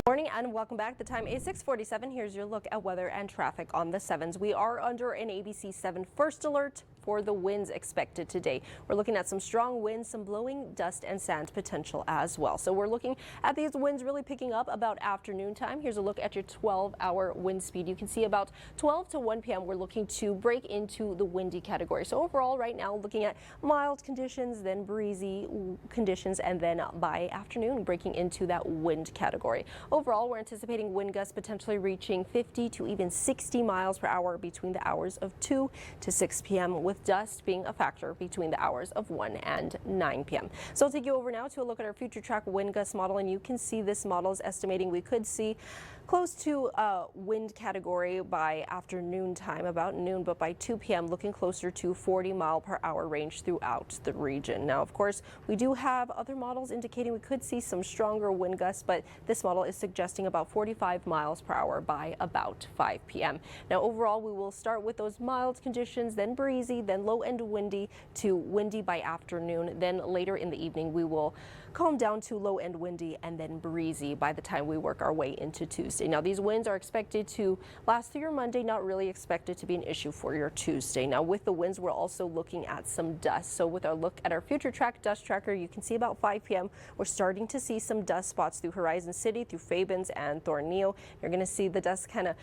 Morning and welcome back. The time is 6:47. Here's your look at weather and traffic on the 7s. We are under an ABC-7 first alert for the winds expected today. We're looking at some strong winds, some blowing dust and sand potential as well. So we're looking at these winds really picking up about afternoon time. Here's a look at your 12-hour wind speed. You can see about 12 to 1 p.m. we're looking to break into the windy category. So overall right now looking at mild conditions, then breezy conditions, and then by afternoon breaking into that wind category. Overall, we're anticipating wind gusts potentially reaching 50 to even 60 miles per hour between the hours of 2 to 6 p.m. with dust being a factor between the hours of 1 and 9 p.m. So I'll take you over now to a look at our future track wind gust model, and you can see this model is estimating we could see close to wind category by afternoon time, about noon, but by 2 p.m. looking closer to 40 mile per hour range throughout the region. Now, of course, we do have other models indicating we could see some stronger wind gusts, but this model is suggesting about 45 miles per hour by about 5 p.m. Now, overall, we will start with those mild conditions, then breezy, then low and windy to windy by afternoon. Then later in the evening, we will calm down to low and windy and then breezy by the time we work our way into Tuesday. Now, these winds are expected to last through your Monday, not really expected to be an issue for your Tuesday. Now, with the winds, we're also looking at some dust. So with our look at our future track dust tracker, you can see about 5 p.m. we're starting to see some dust spots through Horizon City, through Fabens and Thorneo. You're going to see the dust kind of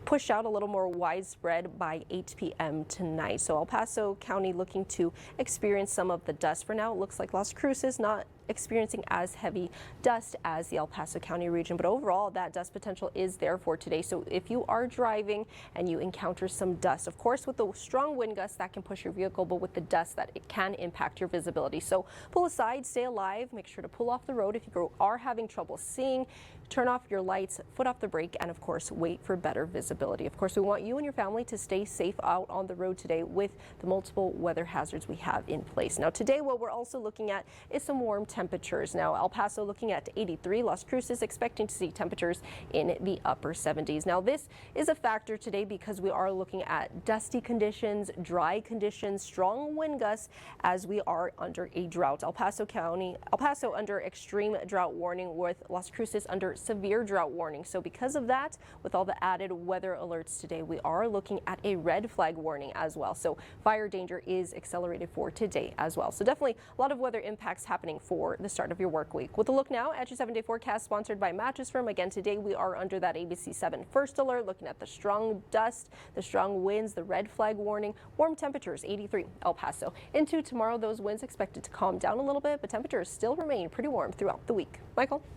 push out a little more widespread by 8 p.m. tonight. So El Paso County looking to experience some of the dust. For now, it looks like Las Cruces not experiencing as heavy dust as the El Paso County region, but overall that dust potential is there for today. So if you are driving and you encounter some dust, of course with the strong wind gusts that can push your vehicle, but with the dust that it can impact your visibility. So pull aside, stay alive, make sure to pull off the road if you are having trouble seeing, turn off your lights, foot off the brake, and of course wait for better visibility. Of course, we want you and your family to stay safe out on the road today with the multiple weather hazards we have in place. Now today what we're also looking at is some warm temperatures. Now El Paso looking at 83, Las Cruces expecting to see temperatures in the upper 70s. Now this is a factor today because we are looking at dusty conditions, dry conditions, strong wind gusts as we are under a drought. El Paso under extreme drought warning with Las Cruces under severe drought warning. So because of that, with all the added weather alerts today, we are looking at a red flag warning as well. So fire danger is accelerated for today as well. So definitely a lot of weather impacts happening for the start of your work week. With a look now at your 7-day forecast sponsored by Mattress Firm. Again, today we are under that ABC-7 first alert, looking at the strong dust, the strong winds, the red flag warning, warm temperatures 83 El Paso. Into tomorrow, those winds expected to calm down a little bit, but temperatures still remain pretty warm throughout the week. Michael?